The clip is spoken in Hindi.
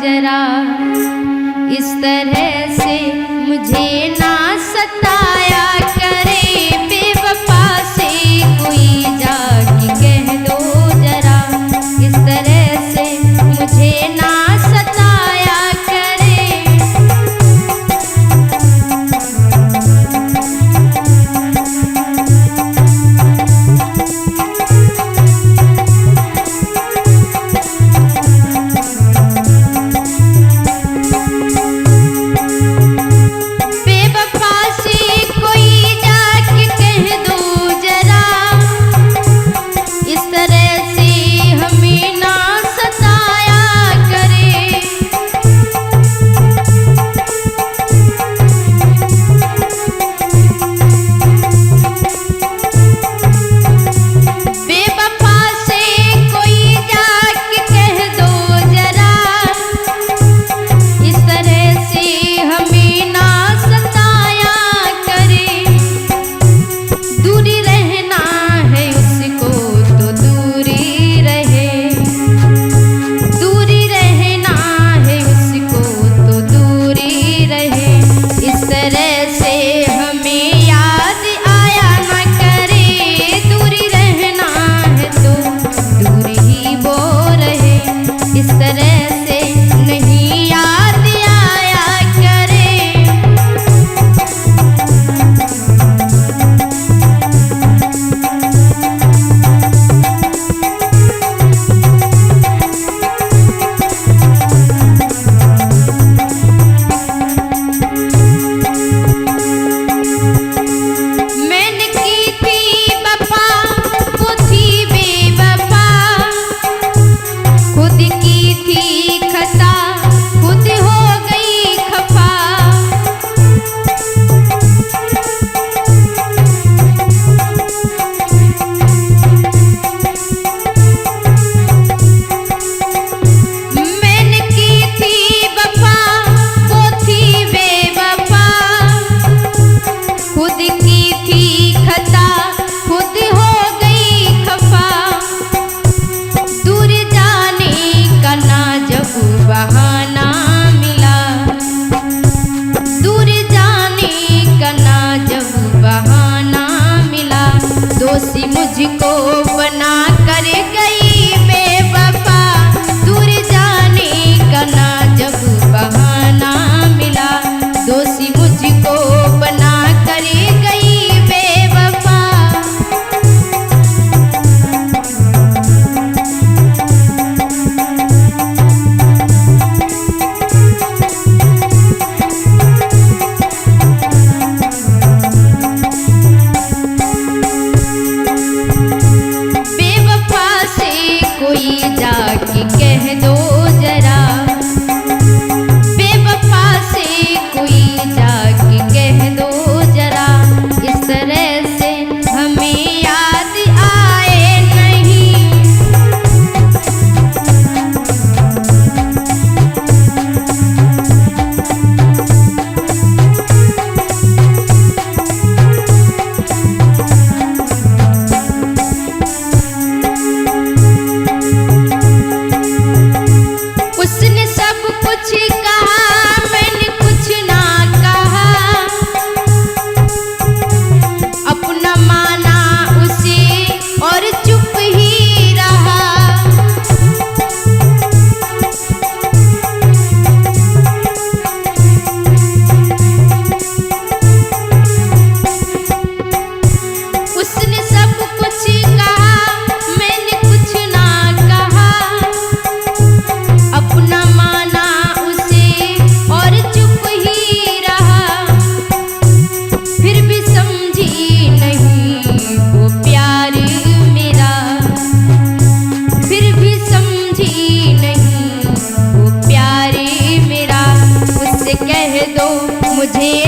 जरा, इस तरह से मुझे ना सताया करे। बेवफा से कोई जाके कह दो जरा, इस तरह से मुझे ना सताया करे। दोषी मुझको बना कर गई बेवफा, दूर जाने का ना जब बहाना मिला। दोषी मुझको बना कर गई बेवफा। कोई जाके कह दो जरा, बेवफा से कोई जाके कह दो जरा, इस तरह से हमें याद आए नहीं। उसने सब कुछ कहा, मैंने कुछ ना कहा, अपना माना उसे और चुप ही रहा। उसने सब कुछ कहा, मैंने कुछ ना कहा, अपना माना उसे और चुप ही रहा। फिर भी समझी नहीं वो प्यार मेरा, फिर भी समझी नहीं वो प्यार मेरा। उससे कह दो मुझे